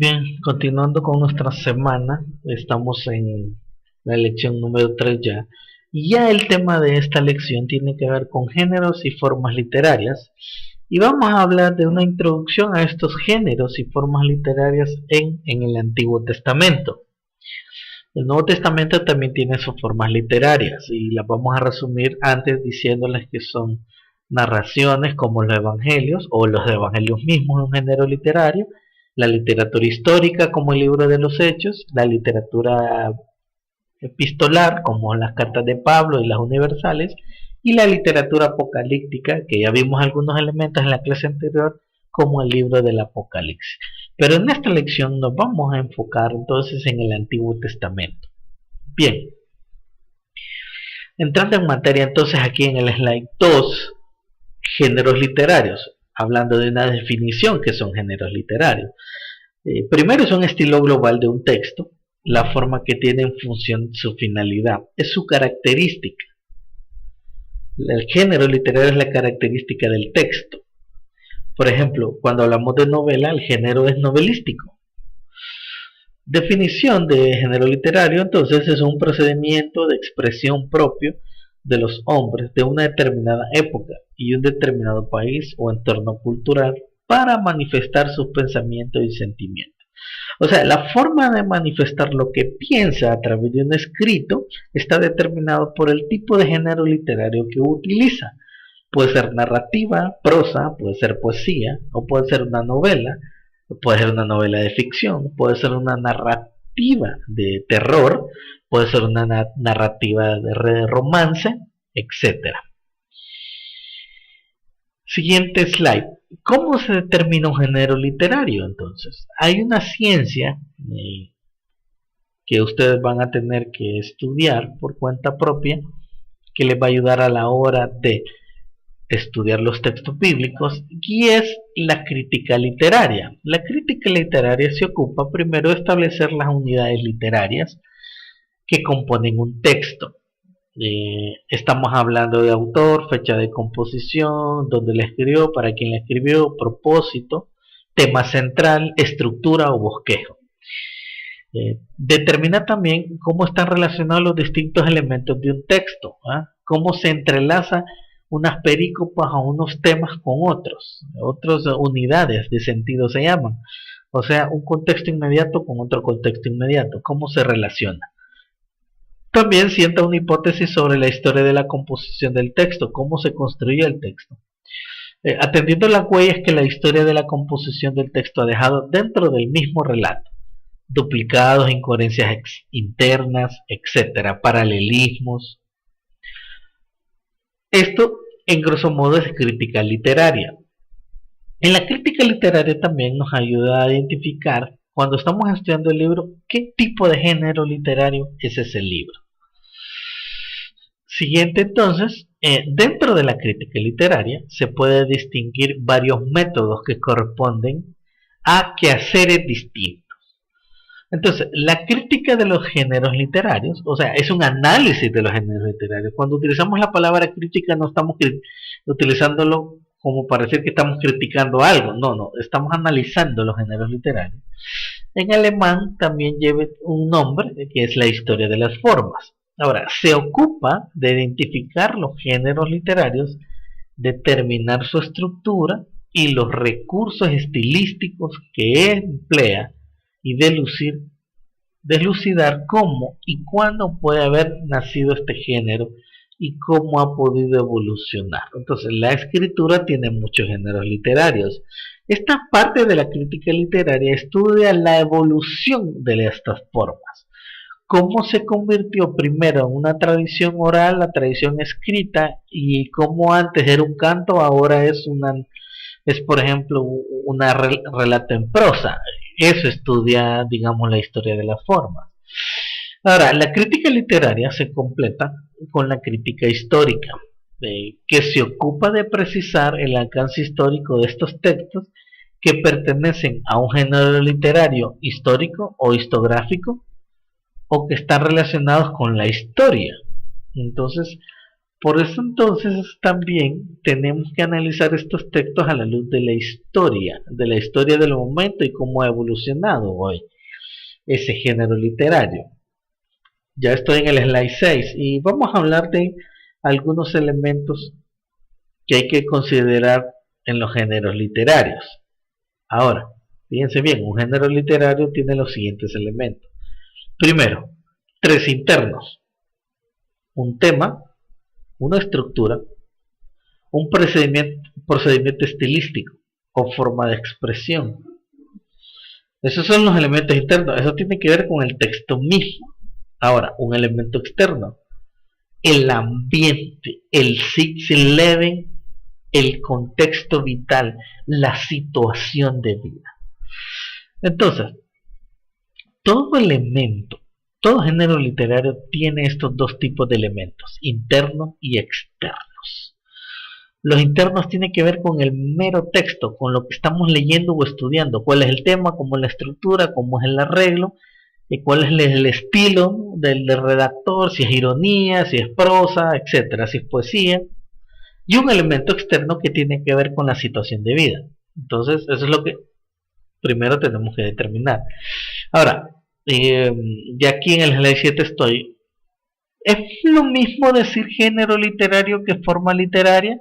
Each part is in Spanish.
Bien, continuando con nuestra semana, estamos en la lección número 3 ya. Y ya el tema de esta lección tiene que ver con géneros y formas literarias. Y vamos a hablar de una introducción a estos géneros y formas literarias en el Antiguo Testamento. El Nuevo Testamento también tiene sus formas literarias y las vamos a resumir antes diciéndoles que son narraciones como los evangelios o los evangelios mismos, un género literario, la literatura histórica como el libro de los Hechos, la literatura epistolar como las cartas de Pablo y las universales, y la literatura apocalíptica, que ya vimos algunos elementos en la clase anterior, como el libro del Apocalipsis. Pero en esta lección nos vamos a enfocar entonces en el Antiguo Testamento. Bien, entrando en materia entonces aquí en el slide 2, géneros literarios, hablando de una definición que son géneros literarios. Primero es un estilo global de un texto, la forma que tiene en función su finalidad, es su característica. El género literario es la característica del texto. Por ejemplo, cuando hablamos de novela, el género es novelístico. Definición de género literario, entonces, es un procedimiento de expresión propio de los hombres de una determinada época y un determinado país o entorno cultural para manifestar sus pensamientos y sentimientos. O sea, la forma de manifestar lo que piensa a través de un escrito está determinado por el tipo de género literario que utiliza. Puede ser narrativa, prosa, puede ser poesía, o puede ser una novela, puede ser una novela de ficción, puede ser una narrativa de terror, puede ser una narrativa de romance, etc. Siguiente slide. ¿Cómo se determina un género literario entonces? Hay una ciencia que ustedes van a tener que estudiar por cuenta propia que les va a ayudar a la hora de estudiar los textos bíblicos y es la crítica literaria. La crítica literaria se ocupa primero de establecer las unidades literarias que componen un texto. Estamos hablando de autor, fecha de composición, dónde la escribió, para quién la escribió, propósito, tema central, estructura o bosquejo. Determina también cómo están relacionados los distintos elementos de un texto, cómo se entrelaza unas perícopas a unos temas con otras unidades de sentido se llaman, o sea, un contexto inmediato con otro contexto inmediato, cómo se relaciona. También sienta una hipótesis sobre la historia de la composición del texto, cómo se construye el texto. Atendiendo las huellas que la historia de la composición del texto ha dejado dentro del mismo relato, duplicados, incoherencias internas, etcétera, paralelismos. Esto, en grosso modo, es crítica literaria. En la crítica literaria también nos ayuda a identificar, cuando estamos estudiando el libro, qué tipo de género literario es ese libro. Siguiente entonces, dentro de la crítica literaria se puede distinguir varios métodos que corresponden a quehaceres distintos. Entonces, la crítica de los géneros literarios, o sea, es un análisis de los géneros literarios. Cuando utilizamos la palabra crítica no estamos utilizándolo como para decir que estamos criticando algo, no, estamos analizando los géneros literarios. En alemán también lleva un nombre que es la historia de las formas. Ahora, se ocupa de identificar los géneros literarios, determinar su estructura y los recursos estilísticos que emplea y delucidar cómo y cuándo puede haber nacido este género y cómo ha podido evolucionar. Entonces, la escritura tiene muchos géneros literarios. Esta parte de la crítica literaria estudia la evolución de estas formas. Cómo se convirtió primero en una tradición oral, la tradición escrita, y cómo antes era un canto, ahora es por ejemplo, una relato en prosa. Eso estudia, digamos, la historia de las formas. Ahora, la crítica literaria se completa con la crítica histórica, que se ocupa de precisar el alcance histórico de estos textos que pertenecen a un género literario histórico o historiográfico o que están relacionados con la historia. Entonces, Por eso entonces también tenemos que analizar estos textos a la luz de la historia del momento y cómo ha evolucionado hoy ese género literario. Ya estoy en el slide 6 y vamos a hablar de algunos elementos que hay que considerar en los géneros literarios. Ahora, fíjense bien, un género literario tiene los siguientes elementos. Primero, tres internos: un tema, una estructura, un procedimiento estilístico o forma de expresión. Esos son los elementos internos. Eso tiene que ver con el texto mismo. Ahora, un elemento externo: el ambiente, el Sitz-Leben, el contexto vital, la situación de vida. Entonces, todo elemento, todo género literario tiene estos dos tipos de elementos, internos y externos. Los internos tienen que ver con el mero texto, con lo que estamos leyendo o estudiando, cuál es el tema, cómo es la estructura, cómo es el arreglo, y cuál es el estilo del redactor, si es ironía, si es prosa, etcétera, si es poesía. Y un elemento externo que tiene que ver con la situación de vida. Entonces, eso es lo que primero tenemos que determinar. Ahora, ya aquí en el slide 7 estoy. ¿Es lo mismo decir género literario que forma literaria?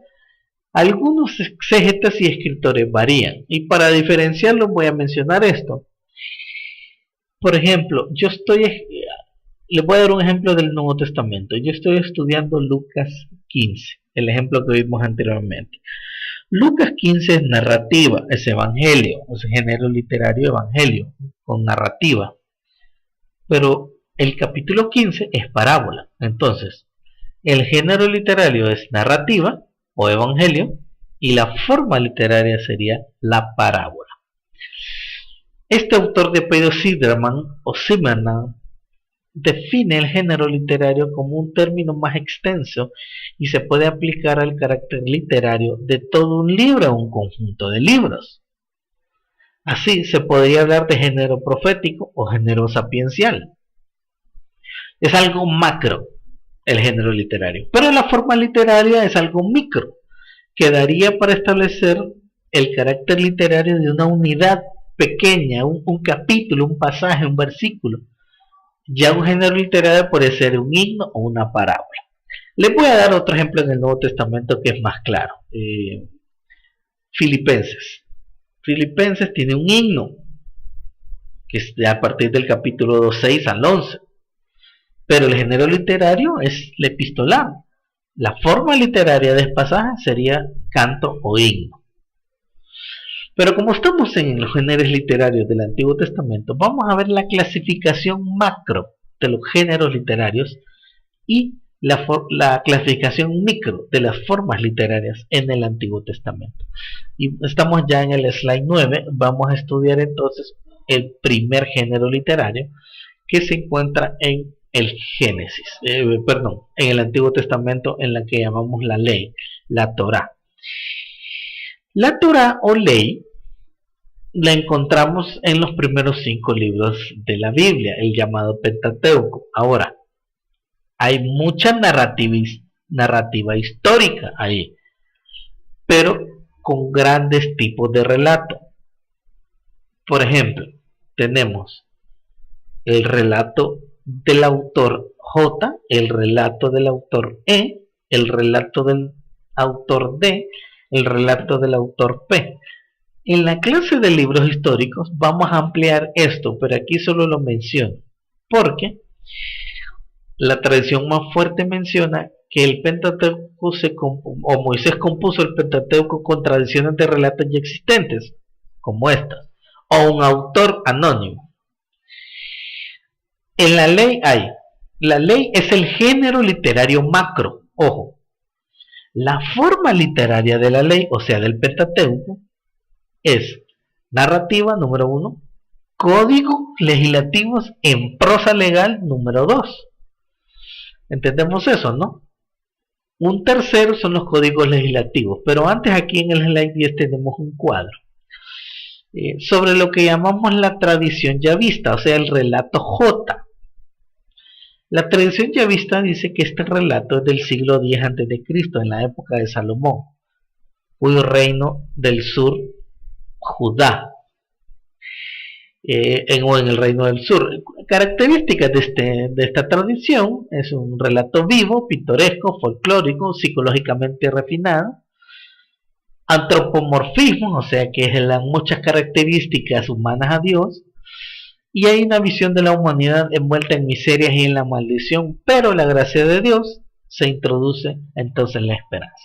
Algunos exégetas y escritores varían. Y para diferenciarlos voy a mencionar esto. Por ejemplo, les voy a dar un ejemplo del Nuevo Testamento. Yo estoy estudiando Lucas 15, el ejemplo que vimos anteriormente. Lucas 15 es narrativa, es evangelio, es género literario evangelio, con narrativa. Pero el capítulo 15 es parábola. Entonces, el género literario es narrativa o evangelio y la forma literaria sería la parábola. Este autor de apellido Zimmerman define el género literario como un término más extenso y se puede aplicar al carácter literario de todo un libro o un conjunto de libros. Así se podría hablar de género profético o género sapiencial. Es algo macro el género literario, pero la forma literaria es algo micro, que daría para establecer el carácter literario de una unidad pequeña, un capítulo, un pasaje, un versículo. Ya un género literario puede ser un himno o una parábola. Les voy a dar otro ejemplo en el Nuevo Testamento que es más claro. Filipenses. Filipenses tiene un himno que es a partir del capítulo 6 al 11. Pero el género literario es el epistolar. La forma literaria del pasaje sería canto o himno. Pero como estamos en los géneros literarios del Antiguo Testamento, vamos a ver la clasificación macro de los géneros literarios y la clasificación micro de las formas literarias en el Antiguo Testamento. Y estamos ya en el slide 9, vamos a estudiar entonces el primer género literario que se encuentra en el Génesis, en el Antiguo Testamento, en la que llamamos la ley, la Torá. La Torá o ley la encontramos en los primeros 5 libros de la Biblia, el llamado Pentateuco. Ahora, hay mucha narrativa histórica ahí, pero con grandes tipos de relato. Por ejemplo, tenemos el relato del autor J, el relato del autor E, el relato del autor D, el relato del autor P. En la clase de libros históricos vamos a ampliar esto, pero aquí solo lo menciono, porque la tradición más fuerte menciona que el Pentateuco o Moisés compuso el Pentateuco con tradiciones de relatos ya existentes, como estas, o un autor anónimo. En la ley la ley es el género literario macro, ojo. La forma literaria de la ley, o sea del Pentateuco, es narrativa número 1, códigos legislativos en prosa legal número 2. ¿Entendemos eso, no? Un tercero son los códigos legislativos, pero antes aquí en el slide 10 tenemos un cuadro sobre lo que llamamos la tradición ya vista, o sea el relato J. La tradición yavista dice que este relato es del siglo X a.C., en la época de Salomón, cuyo reino del sur, Judá, o en el reino del sur. Características de esta tradición: es un relato vivo, pintoresco, folclórico, psicológicamente refinado, antropomorfismo, o sea que es muchas características humanas a Dios, y hay una visión de la humanidad envuelta en miserias y en la maldición, pero la gracia de Dios se introduce entonces en la esperanza.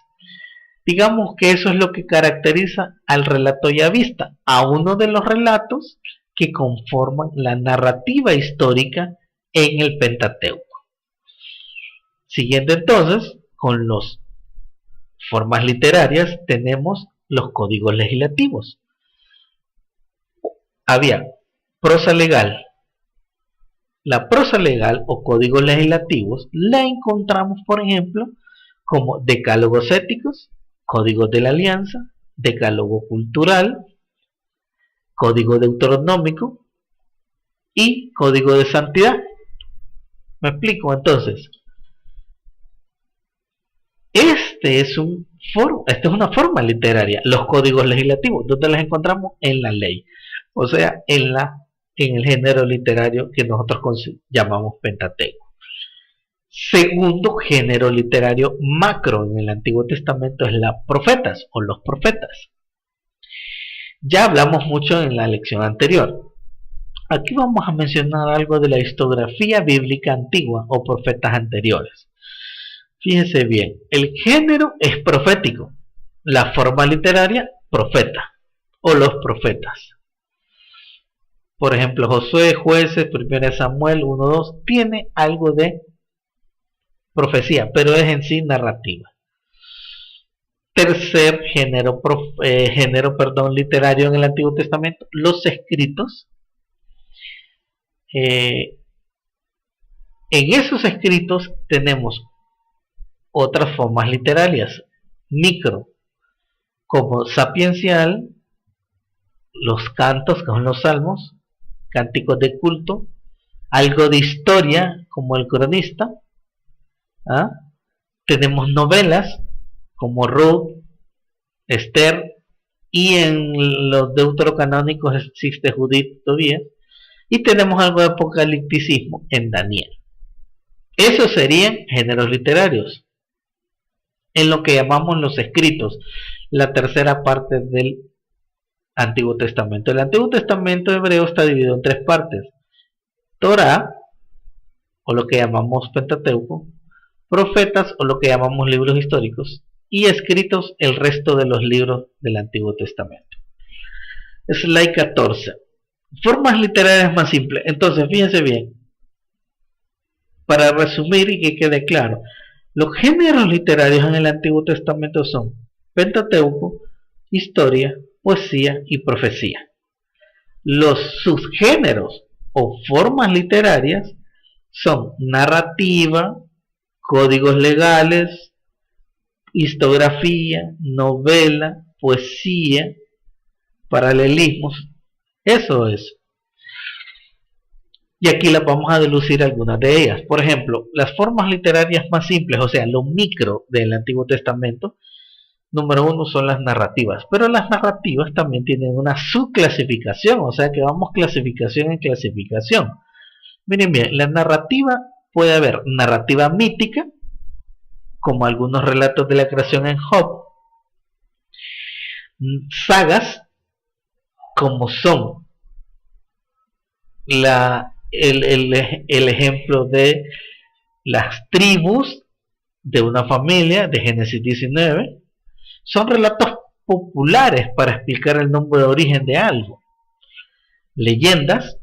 Digamos que eso es lo que caracteriza al relato yavista, a uno de los relatos que conforman la narrativa histórica en el Pentateuco. Siguiendo entonces con las formas literarias, tenemos los códigos legislativos. Había prosa legal. La prosa legal o códigos legislativos la encontramos, por ejemplo, como decálogos éticos, códigos de la alianza, decálogo cultural, código deuteronómico y código de santidad. ¿Me explico? Entonces, esta es una forma literaria. Los códigos legislativos, ¿dónde las encontramos? En la ley, o sea, en el género literario que nosotros llamamos Pentateuco. Segundo género literario macro en el Antiguo Testamento es los profetas o los profetas. Ya hablamos mucho en la lección anterior. Aquí vamos a mencionar algo de la historiografía bíblica antigua o profetas anteriores. Fíjense bien, el género es profético, la forma literaria, profeta o los profetas. Por ejemplo, Josué, Jueces, 1 Samuel 1-2 tiene algo de profecía, pero es en sí narrativa. Tercer género, literario en el Antiguo Testamento, los escritos. En esos escritos tenemos otras formas literarias, micro, como sapiencial, los cantos, que son los salmos, cánticos de culto, algo de historia, como el cronista. Tenemos novelas, como Ruth, Esther, y en los deuterocanónicos existe Judith y Tobías, y tenemos algo de apocalipticismo en Daniel. Esos serían géneros literarios, en lo que llamamos los escritos, la tercera parte del Antiguo Testamento. El Antiguo Testamento hebreo está dividido en tres partes: Torá, o lo que llamamos Pentateuco; profetas, o lo que llamamos libros históricos; y escritos, el resto de los libros del Antiguo Testamento. Slide 14. Formas literarias más simples. Entonces, fíjense bien, para resumir y que quede claro, los géneros literarios en el Antiguo Testamento son Pentateuco, historia, poesía y profecía. Los subgéneros o formas literarias son narrativa, códigos legales, historiografía, novela, poesía, paralelismos. Eso es. Y aquí las vamos a delucir algunas de ellas. Por ejemplo, las formas literarias más simples, o sea, lo micro del Antiguo Testamento, número uno son las narrativas. Pero las narrativas también tienen una subclasificación, o sea que vamos clasificación en clasificación. Miren bien, la narrativa puede haber narrativa mítica, como algunos relatos de la creación en Job, sagas, como son el ejemplo de las tribus de una familia de Génesis 19, son relatos populares para explicar el nombre de origen de algo. Leyendas,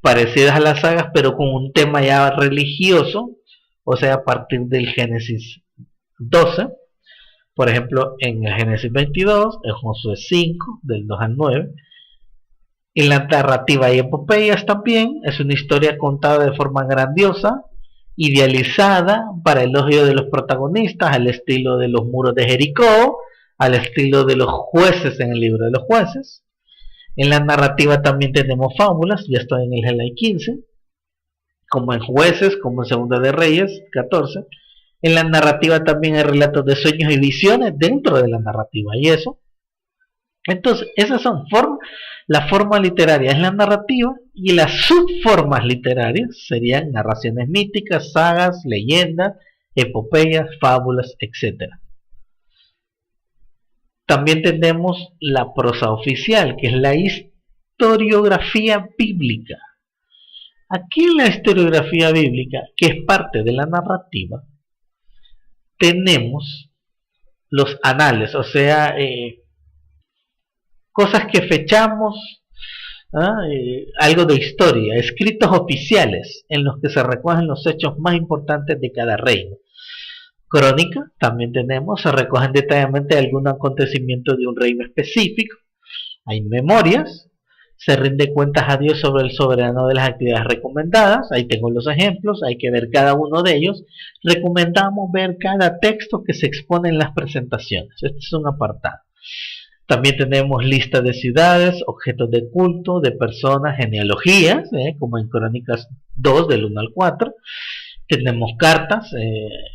parecidas a las sagas, pero con un tema ya religioso, o sea, a partir del Génesis 12, por ejemplo, en el Génesis 22, en Josué 5, del 2 al 9. En la narrativa y epopeyas también es una historia contada de forma grandiosa, idealizada para el elogio de los protagonistas, al estilo de los muros de Jericó, al estilo de los jueces en el libro de los jueces. En la narrativa también tenemos fábulas, ya estoy en el slide 15. como en Jueces, como en Segunda de Reyes 14. En la narrativa también hay relatos de sueños y visiones dentro de la narrativa, y eso. Entonces, esas son la forma literaria es la narrativa, y las subformas literarias serían narraciones míticas, sagas, leyendas, epopeyas, fábulas, etcétera. También tenemos la prosa oficial, que es la historiografía bíblica. Aquí en la historiografía bíblica, que es parte de la narrativa, tenemos los anales, o sea, cosas que fechamos, algo de historia, escritos oficiales en los que se recogen los hechos más importantes de cada reino. Crónica, también tenemos, se recogen detalladamente algún acontecimiento de un reino específico. Hay memorias, se rinde cuentas a Dios sobre el soberano de las actividades recomendadas. Ahí tengo los ejemplos, hay que ver cada uno de ellos. Recomendamos ver cada texto que se expone en las presentaciones. Este es un apartado. También tenemos listas de ciudades, objetos de culto, de personas, genealogías, como en Crónicas 2 del 1 al 4. Tenemos cartas,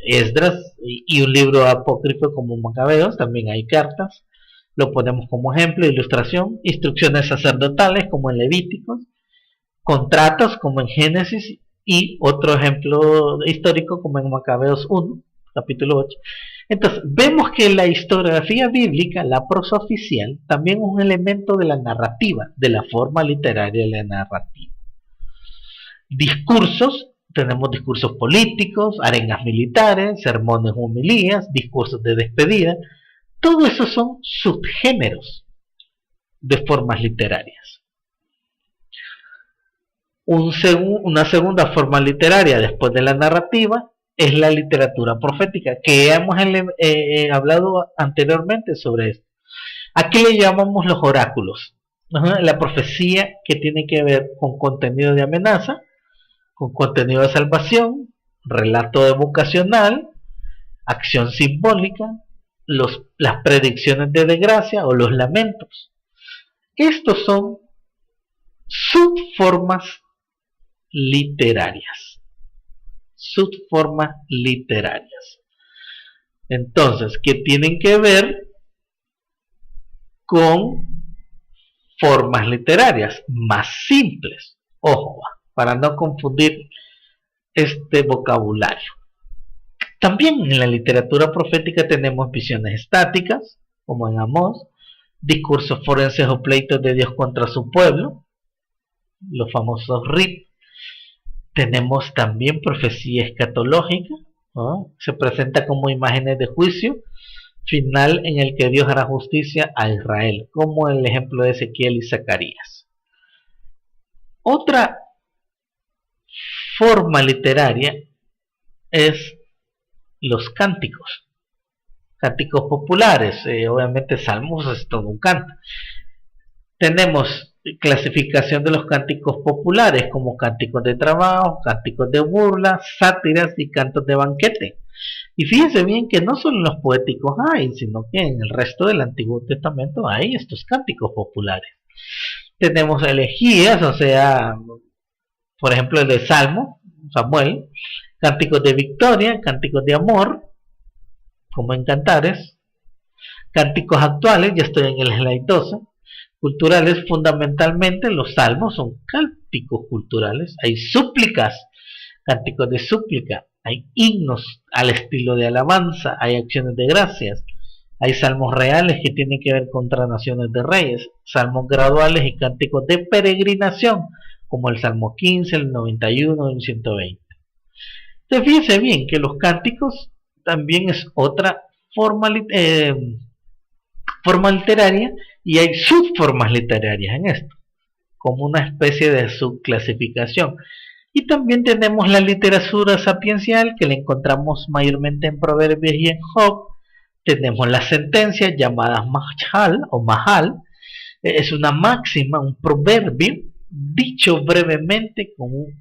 Esdras, y un libro apócrifo como Macabeos, también hay cartas. Lo ponemos como ejemplo, ilustración, instrucciones sacerdotales como en Levíticos, contratos como en Génesis, y otro ejemplo histórico como en Macabeos 1, capítulo 8. Entonces, vemos que la historiografía bíblica, la prosa oficial, también es un elemento de la narrativa, de la forma literaria de la narrativa. Discursos, tenemos discursos políticos, arengas militares, sermones, homilías, discursos de despedida. Todo eso son subgéneros de formas literarias. Una segunda forma literaria después de la narrativa es la literatura profética, que ya hemos hablado anteriormente sobre esto. Aquí le llamamos los oráculos. La profecía que tiene que ver con contenido de amenaza, con contenido de salvación, relato evocacional, acción simbólica, las predicciones de desgracia o los lamentos. Estos son subformas literarias. Subformas literarias. Entonces, que tienen que ver con formas literarias más simples. Ojo, para no confundir este vocabulario. También en la literatura profética tenemos visiones estáticas, como en Amós, discursos forenses o pleitos de Dios contra su pueblo, los famosos RIP. Tenemos también profecía escatológica, ¿no? Se presenta como imágenes de juicio final en el que Dios hará justicia a Israel, como el ejemplo de Ezequiel y Zacarías. Otra forma literaria es los cánticos populares, obviamente salmos es todo un canto. Tenemos clasificación de los cánticos populares como cánticos de trabajo, cánticos de burla, sátiras y cantos de banquete. Y fíjense bien que no solo en los poéticos hay, sino que en el resto del Antiguo Testamento hay estos cánticos populares. Tenemos elegías, o sea, por ejemplo el de Salmo, Samuel, cánticos de victoria, cánticos de amor, como en Cantares, cánticos actuales, ya estoy en el slide 12, culturales, fundamentalmente los salmos son cánticos culturales, hay súplicas, cánticos de súplica, hay himnos al estilo de alabanza, hay acciones de gracias, hay salmos reales que tienen que ver contra naciones de reyes, salmos graduales y cánticos de peregrinación, como el Salmo 15, el 91 y el 120. Entonces fíjense bien que los cánticos también es otra forma literaria, y hay subformas literarias en esto, como una especie de subclasificación. Y también tenemos la literatura sapiencial, que la encontramos mayormente en Proverbios y en Job. Tenemos las sentencias llamadas Mahal, es una máxima, un proverbio, dicho brevemente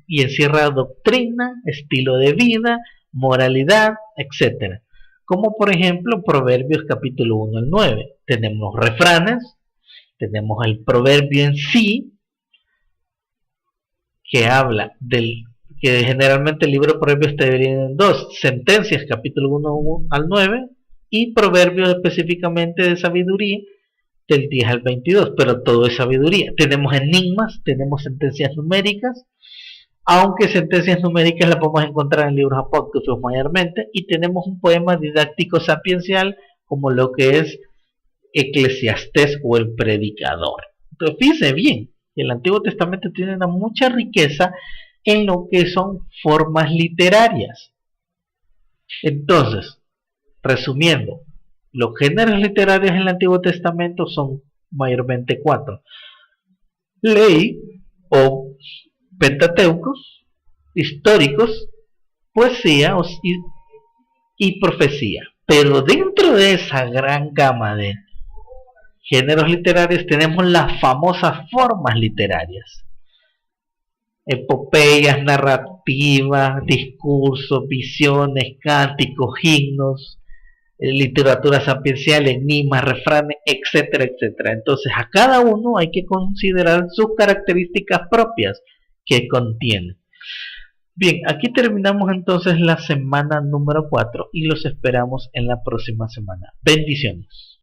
y encierra doctrina, estilo de vida, moralidad, etc. Como por ejemplo Proverbios capítulo 1 al 9. Tenemos refranes, tenemos el proverbio en sí, que habla que generalmente el libro de Proverbios te divide en dos: Sentencias, capítulo 1 al 9, y Proverbios específicamente de sabiduría, del 10 al 22, pero todo es sabiduría. Tenemos enigmas, tenemos sentencias numéricas, aunque sentencias numéricas las podemos encontrar en libros apócrifos mayormente, y tenemos un poema didáctico sapiencial como lo que es Eclesiastés o el Predicador. Entonces fíjense bien, el Antiguo Testamento tiene una mucha riqueza en lo que son formas literarias. Entonces, resumiendo, los géneros literarios en el Antiguo Testamento son mayormente cuatro: ley o pentateucos, históricos, poesía y profecía. Pero dentro de esa gran gama de géneros literarios tenemos las famosas formas literarias: epopeyas, narrativas, discursos, visiones, cánticos, himnos, literatura sapiencial, enigmas, refranes, etcétera, etcétera. Entonces a cada uno hay que considerar sus características propias que contiene. Bien, aquí terminamos entonces la semana número 4 y los esperamos en la próxima semana. Bendiciones.